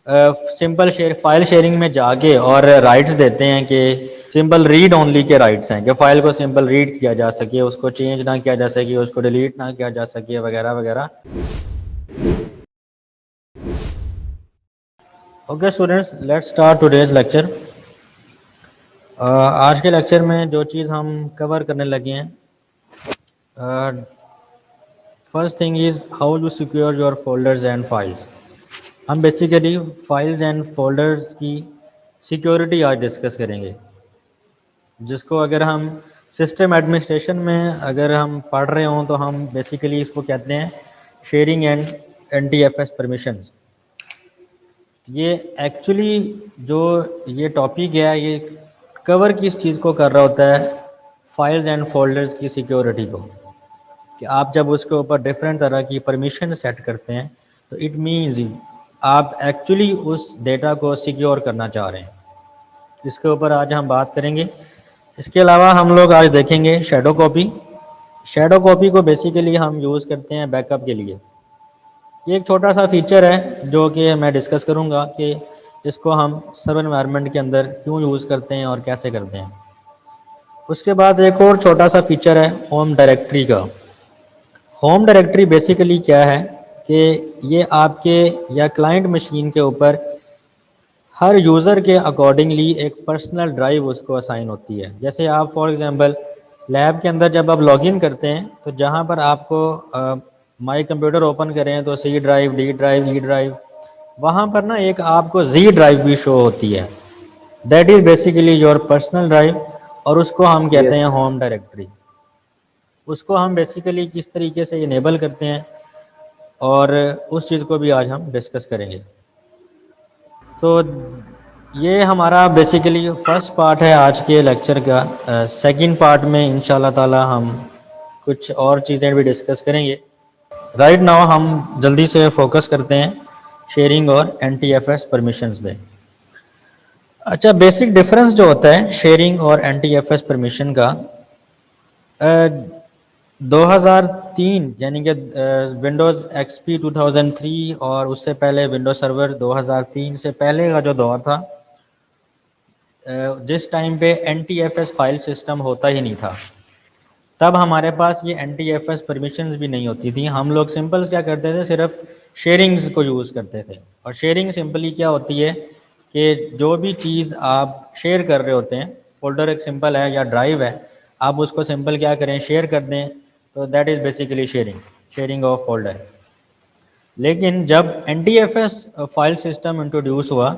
Simple file sharing में जाके और राइट्स देते हैं कि सिंपल रीड ओनली के राइट्स हैं कि फाइल को सिंपल रीड किया जा सके, उसको चेंज ना किया जा सके, उसको डिलीट ना किया जा सके, वगैरह वगैरह। Okay students, let's start today's lecture. आज के लेक्चर में जो चीज़ हम कवर करने लगे हैं, first thing is how you secure your folders and files. हम बेसिकली फाइल्स एंड फोल्डर्स की सिक्योरिटी आज डिस्कस करेंगे, जिसको अगर हम सिस्टम एडमिनिस्ट्रेशन में अगर हम पढ़ रहे हों तो हम बेसिकली इसको कहते हैं शेयरिंग एंड NTFS परमिशंस। ये एक्चुअली जो ये टॉपिक है, ये कवर किस चीज़ को कर रहा होता है, फाइल्स एंड फोल्डर्स की सिक्योरिटी को। कि आप जब उसके ऊपर डिफरेंट तरह की परमिशन सेट करते हैं तो इट मीन्स आप एक्चुअली उस डेटा को सिक्योर करना चाह रहे हैं। इसके ऊपर आज हम बात करेंगे। इसके अलावा हम लोग आज देखेंगे शैडो कॉपी। शैडो कॉपी को बेसिकली हम यूज़ करते हैं बैकअप के लिए। ये एक छोटा सा फीचर है जो कि मैं डिस्कस करूँगा कि इसको हम सब एनवायरनमेंट के अंदर क्यों यूज़ करते हैं और कैसे करते हैं। उसके बाद एक और छोटा सा फीचर है होम डायरेक्टरी का। होम डायरेक्टरी बेसिकली क्या है कि ये आपके या क्लाइंट मशीन के ऊपर हर यूज़र के अकॉर्डिंगली एक पर्सनल ड्राइव उसको असाइन होती है। जैसे आप फॉर एग्जांपल लैब के अंदर जब आप लॉगिन करते हैं तो जहाँ पर आपको माई कंप्यूटर ओपन करें तो C drive, D drive, E drive, वहाँ पर ना एक आपको Z ड्राइव भी शो होती है। That is basically your personal drive, और उसको हम कहते हैं होम डायरेक्टरी। उसको हम बेसिकली किस तरीके से इनेबल करते हैं और उस चीज़ को भी आज हम डिस्कस करेंगे। तो ये हमारा बेसिकली फर्स्ट पार्ट है आज के लेक्चर का। सेकंड पार्ट में इंशाल्लाह ताला हम कुछ और चीज़ें भी डिस्कस करेंगे। राइट नाउ हम जल्दी से फोकस करते हैं शेयरिंग और NTFS परमिशंस में। अच्छा, बेसिक डिफरेंस जो होता है शेयरिंग और NTFS परमिशन का, 2003 यानी कि विंडोज़ XP 2003 और उससे पहले विंडोज सर्वर 2003 से पहले का जो दौर था, जिस टाइम पे NTFS फाइल सिस्टम होता ही नहीं था, तब हमारे पास ये NTFS परमिशंस भी नहीं होती थी। हम लोग सिंपल क्या करते थे, सिर्फ शेयरिंग्स को यूज़ करते थे। और शेयरिंग सिंपली क्या होती है कि जो भी चीज़ आप शेयर कर रहे होते हैं, फोल्डर एक सिंपल है या ड्राइव है, आप उसको सिंपल क्या करें, शेयर कर दें, तो that is basically sharing of folder. लेकिन जब NTFS फाइल सिस्टम इंट्रोड्यूस हुआ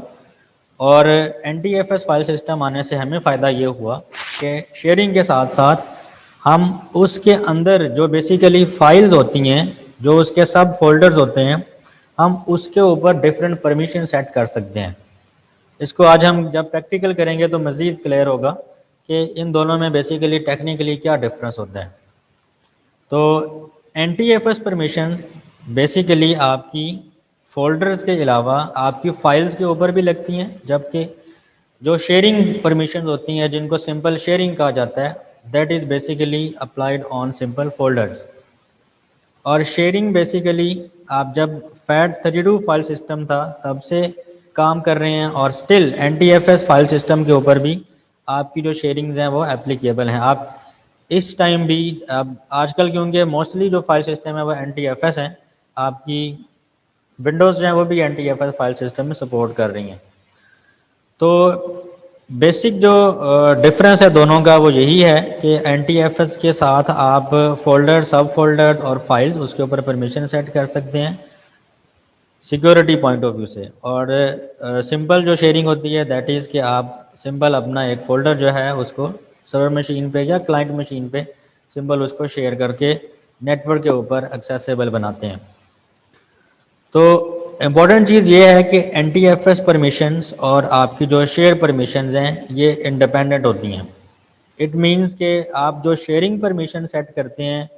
और NTFS फाइल सिस्टम आने से हमें फ़ायदा ये हुआ कि शेयरिंग के साथ साथ हम उसके अंदर जो बेसिकली फाइल्स होती हैं, जो उसके सब फोल्डर्स होते हैं, हम उसके ऊपर डिफरेंट परमिशन सेट कर सकते हैं। इसको आज हम जब प्रैक्टिकल करेंगे तो मज़ीद क्लियर होगा कि इन दोनों में बेसिकली टेक्निकली क्या डिफरेंस होता है। तो NTFS परमिशन बेसिकली आपकी फोल्डर्स के अलावा आपकी फाइल्स के ऊपर भी लगती हैं, जबकि जो शेयरिंग परमिशन होती हैं जिनको सिंपल शेयरिंग कहा जाता है, that is basically applied on simple folders. और शेयरिंग बेसिकली आप जब FAT32 फाइल सिस्टम था तब से काम कर रहे हैं, और स्टिल NTFS फाइल सिस्टम के ऊपर भी आपकी जो शेयरिंग्स हैं वो एप्लीकेबल हैं। आप इस टाइम भी अब आजकल क्योंकि मोस्टली जो फाइल सिस्टम है वो NTFS हैं, आपकी विंडोज़ जो है वो भी NTFS फाइल सिस्टम में सपोर्ट कर रही हैं। तो बेसिक जो डिफरेंस है दोनों का वो यही है कि NTFS के साथ आप फोल्डर, सब फोल्डर्स और फाइल्स उसके ऊपर परमिशन सेट कर सकते हैं सिक्योरिटी पॉइंट ऑफ व्यू से। और सिंपल जो शेयरिंग होती है दैट इज़ कि आप सिंपल अपना एक फ़ोल्डर जो है उसको सर्वर मशीन पे या क्लाइंट मशीन पे सिंपल उसको शेयर करके नेटवर्क के ऊपर एक्सेसिबल बनाते हैं। तो इम्पॉर्टेंट चीज़ ये है कि NTFS परमिशंस और आपकी जो शेयर परमिशंस हैं ये इंडिपेंडेंट होती हैं। इट मीन्स कि आप जो शेयरिंग परमिशन सेट करते हैं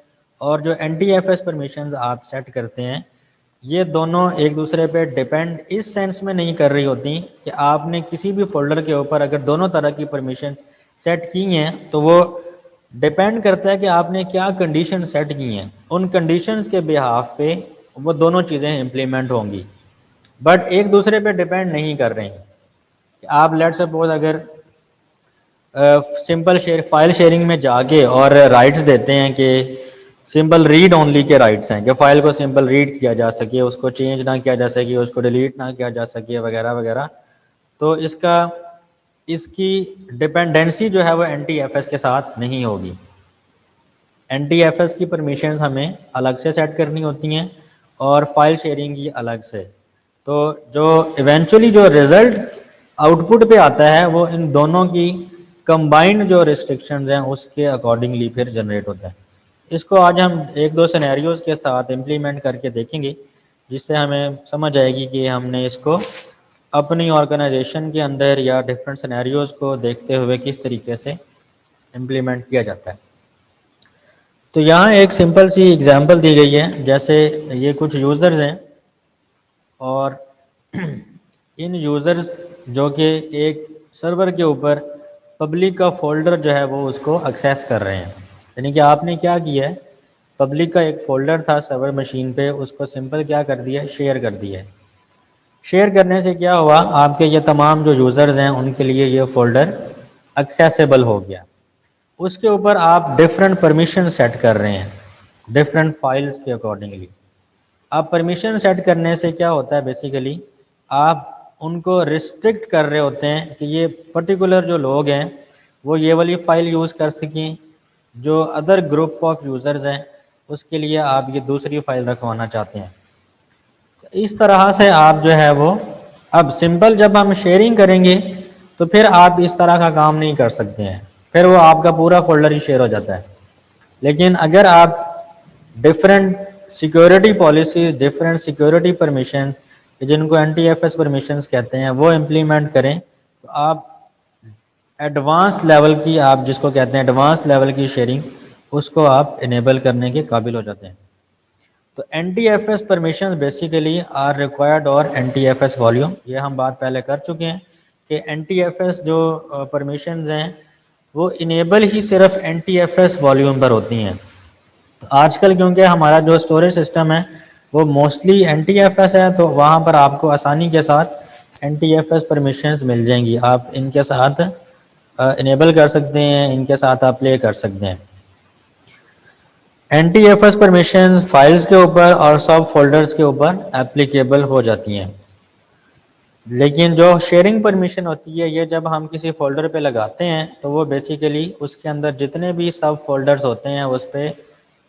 और जो NTFS परमिशंस आप सेट करते हैं, ये दोनों एक दूसरे पे डिपेंड इस सेंस में नहीं कर रही होती कि आपने किसी भी फोल्डर के ऊपर अगर दोनों तरह की परमिशन सेट की हैं तो वो डिपेंड करता है कि आपने क्या कंडीशन सेट की हैं। उन कंडीशंस के बिहाफ पे वो दोनों चीज़ें इम्प्लीमेंट होंगी। बट एक दूसरे पे डिपेंड नहीं कर रहे हैं। आप लेट सपोज अगर सिंपल फाइल शेयरिंग में जाके और राइट्स देते हैं कि सिंपल रीड ओनली के राइट्स हैं कि फाइल को सिंपल रीड किया जा सके, उसको चेंज ना किया जा सके, उसको डिलीट ना किया जा सके वगैरह वगैरह, तो इसकी डिपेंडेंसी जो है वो NTFS के साथ नहीं होगी। NTFS की परमिशंस हमें अलग से सेट करनी होती हैं और फाइल शेयरिंग की अलग से। तो जो इवेंचुअली जो रिज़ल्ट आउटपुट पे आता है वो इन दोनों की कंबाइंड जो रिस्ट्रिक्शंस हैं उसके अकॉर्डिंगली फिर जनरेट होता है। इसको आज हम एक दो सिनेरियोज़ के साथ इम्प्लीमेंट करके देखेंगे, जिससे हमें समझ आएगी कि हमने इसको अपनी ऑर्गेनाइजेशन के अंदर या डिफरेंट सिनेरियोज़ को देखते हुए किस तरीके से इम्प्लीमेंट किया जाता है। तो यहाँ एक सिंपल सी एग्जांपल दी गई है, जैसे ये कुछ यूज़र्स हैं और इन यूज़र्स जो कि एक सर्वर के ऊपर पब्लिक का फ़ोल्डर जो है वो उसको एक्सेस कर रहे हैं। यानी कि आपने क्या किया है, पब्लिक का एक फ़ोल्डर था सर्वर मशीन पे, उसको सिंपल क्या कर दिया, शेयर कर दिया है। शेयर करने से क्या हुआ, आपके ये तमाम जो यूज़र्स हैं उनके लिए ये फ़ोल्डर एक्सेसिबल हो गया। उसके ऊपर आप डिफरेंट परमिशन सेट कर रहे हैं डिफरेंट फाइल्स के अकॉर्डिंगली। आप परमिशन सेट करने से क्या होता है, बेसिकली आप उनको रिस्ट्रिक्ट कर रहे होते हैं कि ये पर्टिकुलर जो लोग हैं वो ये वाली फ़ाइल यूज़ कर सकें, जो अदर ग्रुप ऑफ यूज़र्स हैं उसके लिए आप ये दूसरी फ़ाइल रखवाना चाहते हैं। इस तरह से आप जो है वो, अब सिंपल जब हम शेयरिंग करेंगे तो फिर आप इस तरह का काम नहीं कर सकते हैं, फिर वो आपका पूरा फोल्डर ही शेयर हो जाता है। लेकिन अगर आप different security policies, different security permission, जिनको NTFS परमिशंस कहते हैं, वो इम्प्लीमेंट करें तो आप एडवांस लेवल की, आप जिसको कहते हैं एडवांस लेवल की शेयरिंग, उसको आप इनेबल करने के काबिल हो जाते हैं। तो NTFS permission basically are required और NTFS वॉल्यूम, ये हम बात पहले कर चुके हैं कि NTFS जो परमिशंस हैं वो इनेबल ही सिर्फ NTFS वॉल्यूम पर होती हैं। तो आजकल क्योंकि हमारा जो स्टोरेज सिस्टम है वो मोस्टली NTFS है, तो वहाँ पर आपको आसानी के साथ NTFS परमिशंस मिल जाएंगी, आप इनके साथ इनेबल कर सकते हैं, इनके साथ आप प्ले कर सकते हैं। NTFS परमिशंस फाइल्स के ऊपर और सब फोल्डर्स के ऊपर एप्लीकेबल हो जाती हैं। लेकिन जो शेयरिंग परमिशन होती है, ये जब हम किसी फोल्डर पे लगाते हैं तो वो बेसिकली उसके अंदर जितने भी सब फोल्डर्स होते हैं उस पर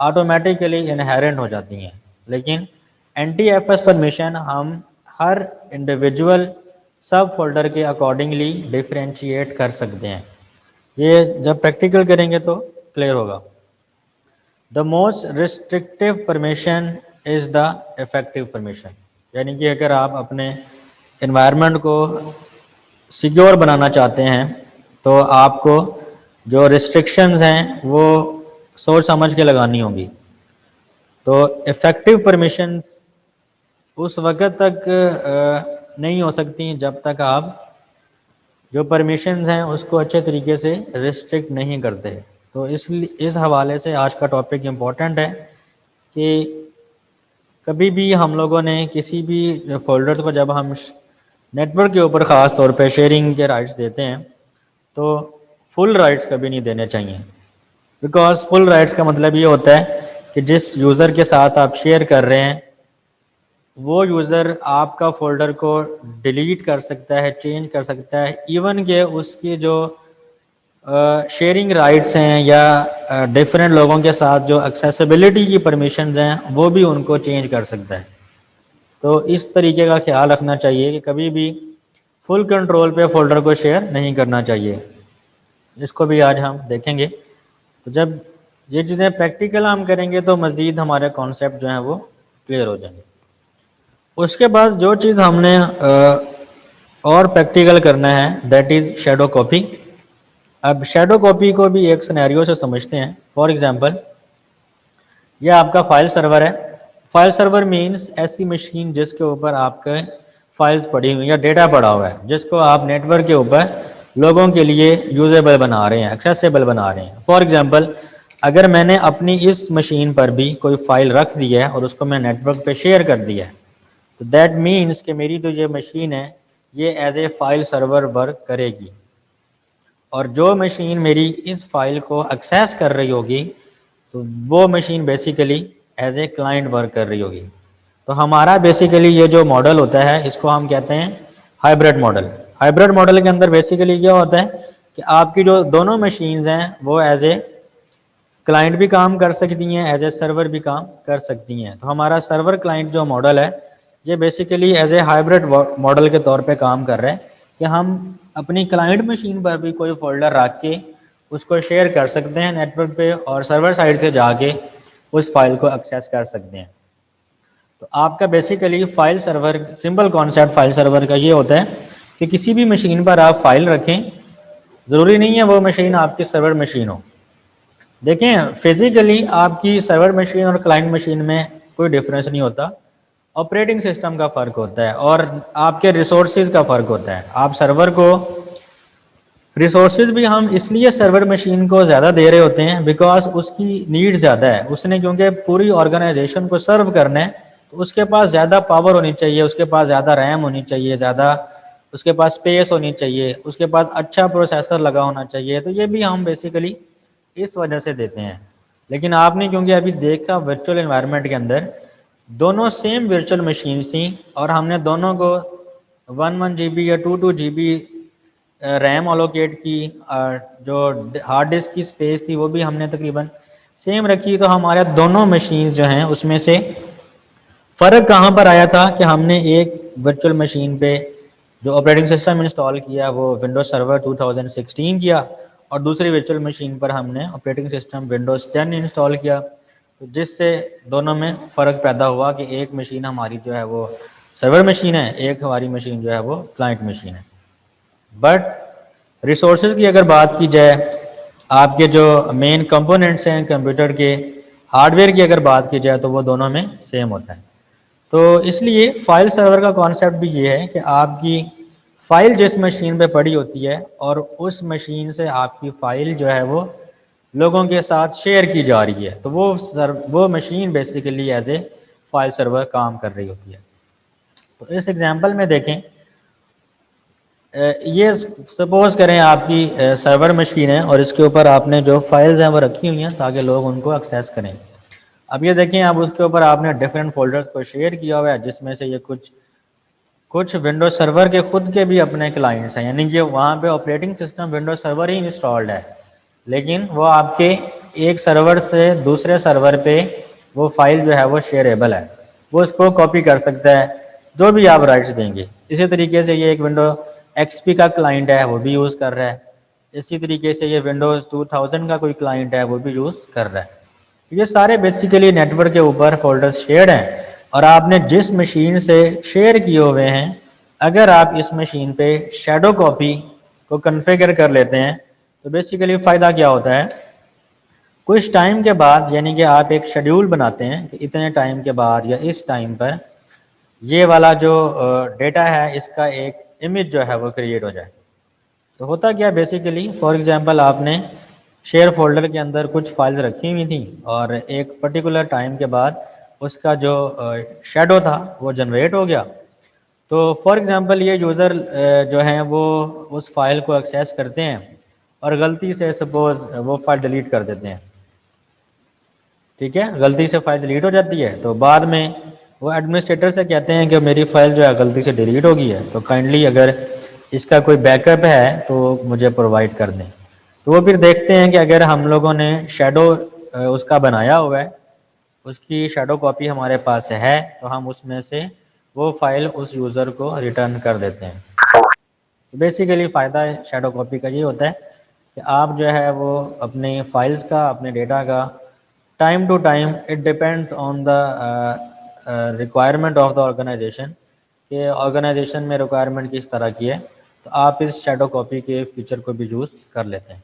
ऑटोमेटिकली इनहेरेंट हो जाती हैं। लेकिन NTFS परमिशन हम हर इंडिविजुअल सब फोल्डर के अकॉर्डिंगली डिफ्रेंशिएट कर सकते हैं। ये जब प्रैक्टिकल करेंगे तो क्लियर होगा। The most restrictive permission is the effective permission, यानी कि अगर आप अपने इन्वायरमेंट को सिक्योर बनाना चाहते हैं तो आपको जो रिस्ट्रिक्शंस हैं वो सोच समझ के लगानी होगी। तो इफ़ेक्टिव परमिशन उस वक़्त तक नहीं हो सकती जब तक आप जो परमिशंस हैं उसको अच्छे तरीके से रिस्ट्रिक्ट नहीं करते। तो इस हवाले से आज का टॉपिक इम्पोर्टेंट है कि कभी भी हम लोगों ने किसी भी फोल्डर को जब हम नेटवर्क के ऊपर ख़ास तौर पे शेयरिंग के राइट्स देते हैं तो फुल राइट्स कभी नहीं देने चाहिए। बिकॉज फुल राइट्स का मतलब ये होता है कि जिस यूज़र के साथ आप शेयर कर रहे हैं वो यूज़र आपका फ़ोल्डर को डिलीट कर सकता है, चेंज कर सकता है, इवन के उसकी जो शेयरिंग राइट्स हैं या डिफरेंट लोगों के साथ जो एक्सेसिबिलिटी की परमिशंस हैं वो भी उनको चेंज कर सकता है। तो इस तरीके का ख्याल रखना चाहिए कि कभी भी फुल कंट्रोल पे फोल्डर को शेयर नहीं करना चाहिए। इसको भी आज हम देखेंगे। तो जब ये चीज़ें प्रैक्टिकल हम करेंगे तो मज़ीद हमारे कॉन्सेप्ट जो हैं वो क्लियर हो जाएंगे। उसके बाद जो चीज़ हमने और प्रैक्टिकल करना है दैट इज़ शैडो कॉपी। अब शैडो कॉपी को भी एक सिनेरियो से समझते हैं। फॉर एग्जांपल, ये आपका फाइल सर्वर है। फाइल सर्वर मींस ऐसी मशीन जिसके ऊपर आपके फाइल्स पड़ी हुई या डेटा पड़ा हुआ है, जिसको आप नेटवर्क के ऊपर लोगों के लिए यूजेबल बना रहे हैं, एक्सेसिबल बना रहे हैं। फॉर एग्जांपल, अगर मैंने अपनी इस मशीन पर भी कोई फ़ाइल रख दी है और उसको मैं नेटवर्क पे शेयर कर दिया है तो दैट मीन्स कि मेरी जो ये मशीन है ये as a file server work करेगी, और जो मशीन मेरी इस फाइल को एक्सेस कर रही होगी तो वो machine basically as a client work कर रही होगी। तो हमारा बेसिकली ये जो मॉडल होता है इसको हम कहते हैं हाइब्रिड मॉडल। हाइब्रिड मॉडल के अंदर बेसिकली क्या होता है कि आपकी जो दोनों मशीन्स हैं वो एज ए क्लाइंट भी काम कर सकती हैं, एज ए सर्वर भी काम कर सकती हैं। तो हमारा सर्वर क्लाइंट जो मॉडल है ये basically as a hybrid model के तौर पे काम कर रहा है कि हम अपनी क्लाइंट मशीन पर भी कोई फोल्डर रख के उसको शेयर कर सकते हैं नेटवर्क पे, और सर्वर साइड से जाके उस फाइल को एक्सेस कर सकते हैं। तो आपका basically file server, simple concept file server का ये होता है कि किसी भी मशीन पर आप फाइल रखें, ज़रूरी नहीं है वो मशीन आपकी सर्वर मशीन हो। देखें फिजिकली आपकी सर्वर मशीन और क्लाइंट मशीन में कोई डिफरेंस नहीं होता, ऑपरेटिंग सिस्टम का फ़र्क होता है और आपके रिसोर्सेज का फ़र्क होता है। आप सर्वर को रिसोर्सेज भी हम इसलिए सर्वर मशीन को ज़्यादा दे रहे होते हैं बिकॉज उसकी नीड ज़्यादा है, उसने क्योंकि पूरी ऑर्गेनाइजेशन को सर्व करना है तो उसके पास ज़्यादा पावर होनी चाहिए, उसके पास ज़्यादा रैम होनी चाहिए, ज़्यादा उसके पास स्पेस होनी चाहिए, उसके पास अच्छा प्रोसेसर लगा होना चाहिए। तो ये भी हम बेसिकली इस वजह से देते हैं। लेकिन आपने क्योंकि अभी देखा वर्चुअल एनवायरनमेंट के अंदर दोनों सेम वर्चुअल मशीन्स थी और हमने दोनों को 1 GB या 2 GB रैम अलोकेट की, जो हार्ड डिस्क की स्पेस थी वो भी हमने तकरीबन सेम रखी। तो हमारे दोनों मशीन जो हैं उसमें से फ़र्क कहाँ पर आया था कि हमने एक वर्चुअल मशीन पे जो ऑपरेटिंग सिस्टम इंस्टॉल किया वो विंडोज सर्वर 2016 किया और दूसरी वर्चुअल मशीन पर हमने ऑपरेटिंग सिस्टम विंडोज 10 इंस्टॉल किया। तो जिससे दोनों में फ़र्क पैदा हुआ कि एक मशीन हमारी जो है वो सर्वर मशीन है, एक हमारी मशीन जो है वो क्लाइंट मशीन है। बट रिसोर्सेज की अगर बात की जाए, आपके जो मेन कंपोनेंट्स हैं कंप्यूटर के हार्डवेयर की अगर बात की जाए तो वो दोनों में सेम होता है। तो इसलिए फाइल सर्वर का कॉन्सेप्ट भी ये है कि आपकी फ़ाइल जिस मशीन पे पड़ी होती है और उस मशीन से आपकी फ़ाइल जो है वो लोगों के साथ शेयर की जा रही है, तो वो machine basically as a file server काम कर रही होती है। तो इस एग्जांपल में देखें, ये सपोज करें आपकी सर्वर मशीन है और इसके ऊपर आपने जो फाइल्स हैं वो रखी हुई हैं ताकि लोग उनको एक्सेस करें। अब ये देखें, अब उसके ऊपर आपने डिफरेंट फोल्डर्स को शेयर किया हुआ है जिसमें से ये कुछ विंडोज सर्वर के खुद के भी अपने क्लाइंट्स हैं, यानी कि वहाँ पे ऑपरेटिंग सिस्टम विंडोज सर्वर ही इंस्टॉल्ड है, लेकिन वो आपके एक सर्वर से दूसरे सर्वर पे वो फाइल जो है वो शेयरेबल है, वो उसको कॉपी कर सकता है जो भी आप राइट्स देंगे। इसी तरीके से ये एक विंडो एक्सपी का क्लाइंट है वो भी यूज़ कर रहा है, इसी तरीके से ये विंडोज़ 2000 का कोई क्लाइंट है वो भी यूज़ कर रहा है। तो ये सारे बेसिकली नेटवर्क के ऊपर फोल्डर्स शेयर्ड हैं और आपने जिस मशीन से शेयर किए हुए हैं अगर आप इस मशीन पे शैडो कॉपी को कन्फिगर कर लेते हैं तो बेसिकली फ़ायदा क्या होता है, कुछ टाइम के बाद, यानी कि आप एक शेड्यूल बनाते हैं कि इतने टाइम के बाद या इस टाइम पर ये वाला जो डेटा है इसका एक इमेज जो है वो क्रिएट हो जाए। तो होता क्या बेसिकली, फॉर एग्जांपल आपने शेयर फोल्डर के अंदर कुछ फाइल्स रखी हुई थी और एक पर्टिकुलर टाइम के बाद उसका जो शेडो था वो जनरेट हो गया। तो फॉर एग्जांपल ये यूज़र जो हैं वो उस फाइल को एक्सेस करते हैं और गलती से सपोज़ वो फाइल डिलीट कर देते हैं, ठीक है, गलती से फाइल डिलीट हो जाती है। तो बाद में वो एडमिनिस्ट्रेटर से कहते हैं कि मेरी फ़ाइल जो है गलती से डिलीट हो गई है, तो काइंडली अगर इसका कोई बैकअप है तो मुझे प्रोवाइड कर दें। तो वो फिर देखते हैं कि अगर हम लोगों ने शैडो उसका बनाया हुआ है, उसकी शैडो कॉपी हमारे पास है, तो हम उसमें से वो फाइल उस यूज़र को रिटर्न कर देते हैं। तो बेसिकली फ़ायदा शैडो कॉपी का ये होता है कि आप जो है वो अपने फाइल्स का, अपने डेटा का time to time, it depends on the requirement of the organisation, कि ऑर्गेनाइजेशन में रिक्वायरमेंट किस तरह की है, तो आप इस शैडो कॉपी के फीचर को भी यूज़ कर लेते हैं।